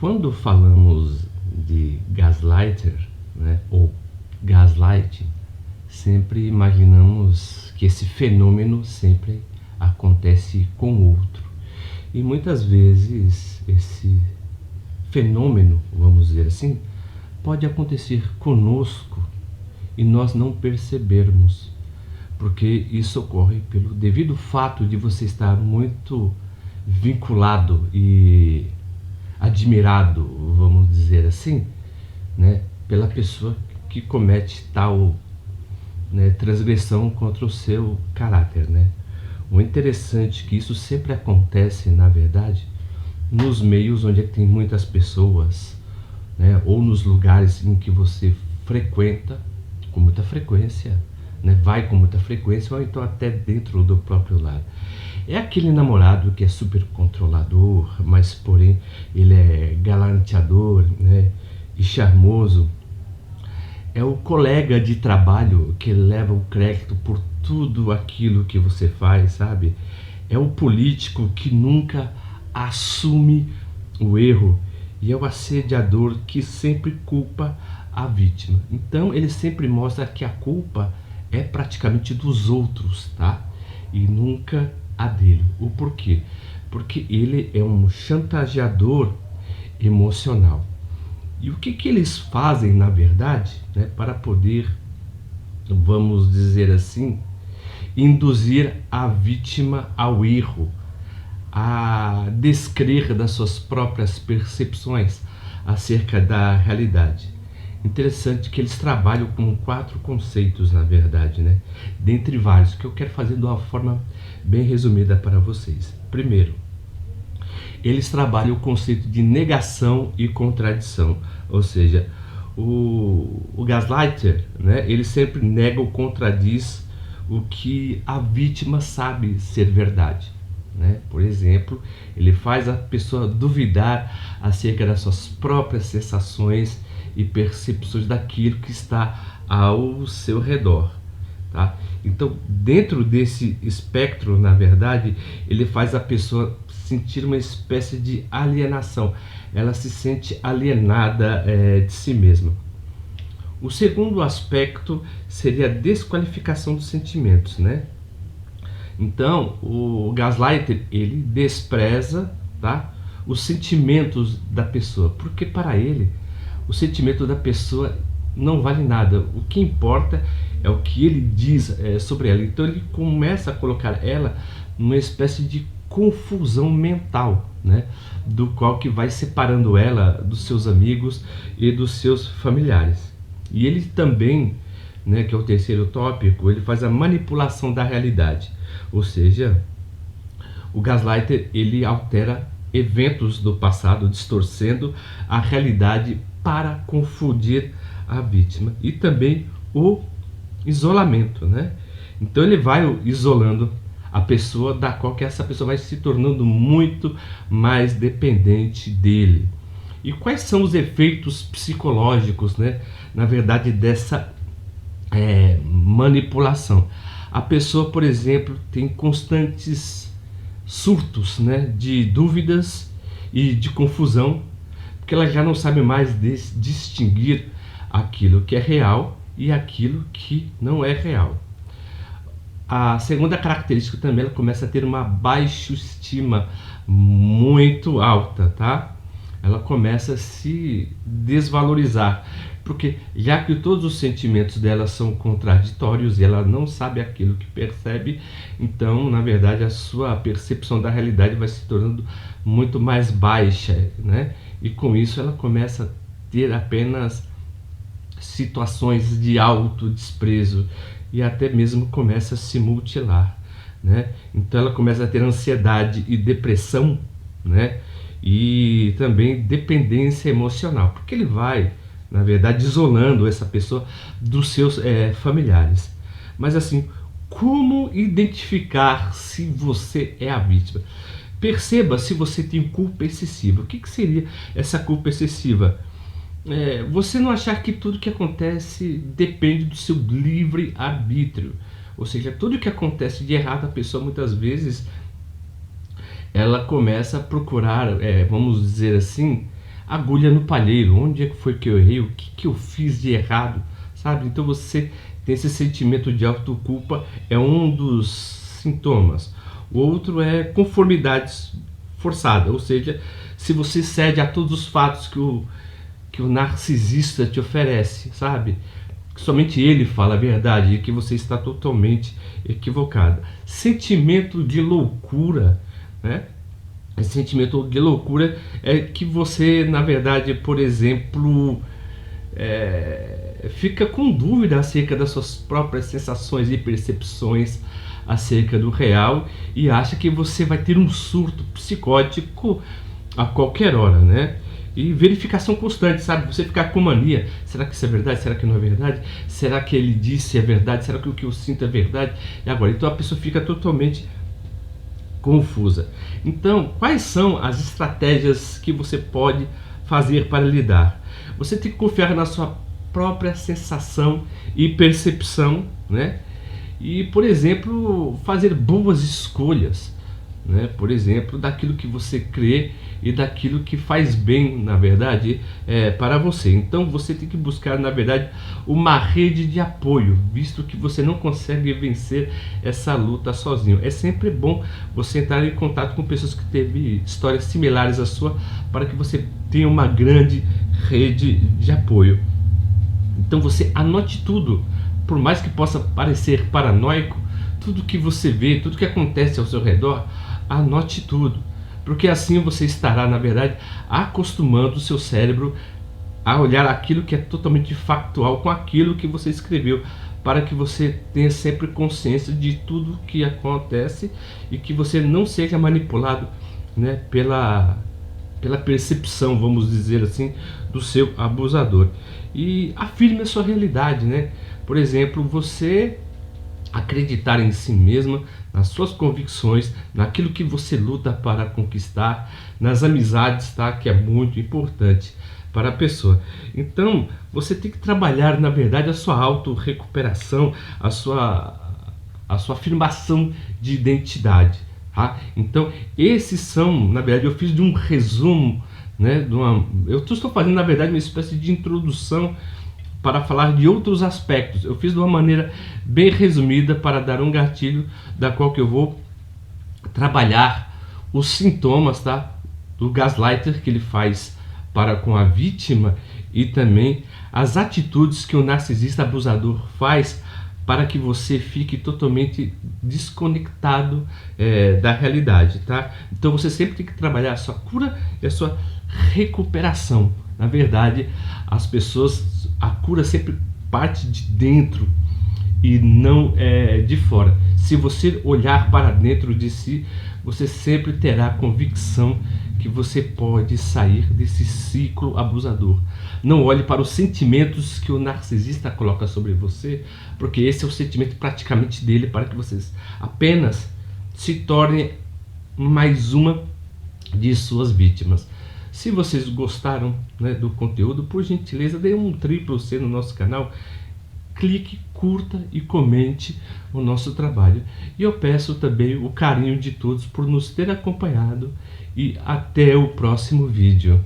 Quando falamos de gaslighter, né, ou gaslighting, sempre imaginamos que esse fenômeno sempre acontece com o outro. E muitas vezes esse fenômeno, vamos dizer assim, pode acontecer conosco e nós não percebermos, porque isso ocorre pelo devido fato de você estar muito vinculado e admirado, vamos dizer assim, né, pela pessoa que comete tal, né, transgressão contra o seu caráter, né? O interessante é que isso sempre acontece, na verdade, nos meios onde tem muitas pessoas, né, ou nos lugares em que você frequenta com muita frequência, né, vai com muita frequência, ou então até dentro do próprio lar. É aquele namorado que é super controlador, mas porém ele é galanteador, né, e charmoso. É o colega de trabalho que leva o crédito por tudo aquilo que você faz, sabe? É o político que nunca assume o erro e é o assediador que sempre culpa a vítima. Então ele sempre mostra que a culpa é praticamente dos outros, tá? E nunca a dele. O porquê? Porque ele é um chantageador emocional. E o que eles fazem, na verdade, né, para poder, vamos dizer assim, induzir a vítima ao erro, a descrer das suas próprias percepções acerca da realidade. Interessante que eles trabalham com 4 conceitos, na verdade, né? Dentre vários, que eu quero fazer de uma forma bem resumida para vocês. Primeiro, eles trabalham o conceito de negação e contradição, ou seja, o gaslighter, né, ele sempre nega ou contradiz o que a vítima sabe ser verdade. Né? Por exemplo, ele faz a pessoa duvidar acerca das suas próprias sensações e percepções daquilo que está ao seu redor. Tá? Então, dentro desse espectro, na verdade, ele faz a pessoa sentir uma espécie de alienação. Ela se sente alienada de si mesma. O segundo aspecto seria a desqualificação dos sentimentos, né? Então, o gaslighter, ele despreza, tá, os sentimentos da pessoa, porque para ele, o sentimento da pessoa não vale nada. O que importa é o que ele diz sobre ela. Então ele começa a colocar ela numa espécie de confusão mental, né, do qual que vai separando ela dos seus amigos e dos seus familiares. E ele também, né, que é o terceiro tópico, ele faz a manipulação da realidade. Ou seja, o gaslighter, ele altera eventos do passado, distorcendo a realidade para confundir a vítima. E também o isolamento, né? Então ele vai isolando a pessoa, da qual que essa pessoa vai se tornando muito mais dependente dele. E quais são os efeitos psicológicos, né, na verdade, dessa manipulação? A pessoa, por exemplo, tem constantes surtos, né, de dúvidas e de confusão, porque ela já não sabe mais distinguir aquilo que é real e aquilo que não é real. A segunda característica também, ela começa a ter uma baixa estima muito alta, tá? Ela começa a se desvalorizar, porque já que todos os sentimentos dela são contraditórios e ela não sabe aquilo que percebe, então, na verdade, a sua percepção da realidade vai se tornando muito mais baixa, né? E com isso ela começa a ter apenas situações de autodesprezo e até mesmo começa a se mutilar, né? Então ela começa a ter ansiedade e depressão, né? E também dependência emocional, porque ele vai, na verdade, isolando essa pessoa dos seus familiares. Mas assim, como identificar se você é a vítima? Perceba se você tem culpa excessiva. O que seria essa culpa excessiva? Você não achar que tudo que acontece depende do seu livre arbítrio. Ou seja, tudo que acontece de errado, a pessoa muitas vezes ela começa a procurar, vamos dizer assim, agulha no palheiro. Onde é que foi que eu errei? O que eu fiz de errado? Sabe? Então você tem esse sentimento de autoculpa, é um dos sintomas. O outro é conformidade forçada, ou seja, se você cede a todos os fatos que o narcisista te oferece, sabe? Que somente ele fala a verdade e que você está totalmente equivocado. Sentimento de loucura, né? Esse sentimento de loucura é que você, na verdade, por exemplo, fica com dúvida acerca das suas próprias sensações e percepções acerca do real e acha que você vai ter um surto psicótico a qualquer hora, né? E verificação constante, sabe? Você ficar com mania. Será que isso é verdade? Será que não é verdade? Será que ele disse é verdade? Será que o que eu sinto é verdade? E agora? Então a pessoa fica totalmente confusa. Então, quais são as estratégias que você pode fazer para lidar? Você tem que confiar na sua própria sensação e percepção, né? E, por exemplo, fazer boas escolhas, né? Por exemplo, daquilo que você crê e daquilo que faz bem, na verdade, para você. Então você tem que buscar, na verdade, uma rede de apoio, visto que você não consegue vencer essa luta sozinho. É sempre bom você entrar em contato com pessoas que teve histórias similares à sua, para que você tenha uma grande rede de apoio. Então você anote tudo, por mais que possa parecer paranoico, tudo que você vê, tudo que acontece ao seu redor, anote tudo, porque assim você estará, na verdade, acostumando o seu cérebro a olhar aquilo que é totalmente factual com aquilo que você escreveu, para que você tenha sempre consciência de tudo que acontece e que você não seja manipulado, né, pela percepção, vamos dizer assim, do seu abusador. E afirme a sua realidade, né? Por exemplo, você acreditar em si mesma, nas suas convicções, naquilo que você luta para conquistar, nas amizades, tá? Que é muito importante para a pessoa. Então, você tem que trabalhar, na verdade, a sua auto-recuperação, a sua afirmação de identidade. Tá? Então, esses são, na verdade, eu fiz de um resumo, né, eu estou fazendo, na verdade, uma espécie de introdução para falar de outros aspectos. Eu fiz de uma maneira bem resumida para dar um gatilho da qual que eu vou trabalhar os sintomas, tá, do gaslighter que ele faz para com a vítima e também as atitudes que o narcisista abusador faz para que você fique totalmente desconectado da realidade, tá? Então você sempre tem que trabalhar a sua cura e a sua recuperação. Na verdade, as pessoas, a cura sempre parte de dentro e não de fora. Se você olhar para dentro de si, você sempre terá a convicção que você pode sair desse ciclo abusador. Não olhe para os sentimentos que o narcisista coloca sobre você, porque esse é o sentimento praticamente dele, para que vocês apenas se tornem mais uma de suas vítimas. Se vocês gostaram, né, do conteúdo, por gentileza, dê um triplo C no nosso canal, clique, curta e comente o nosso trabalho. E eu peço também o carinho de todos por nos ter acompanhado e até o próximo vídeo.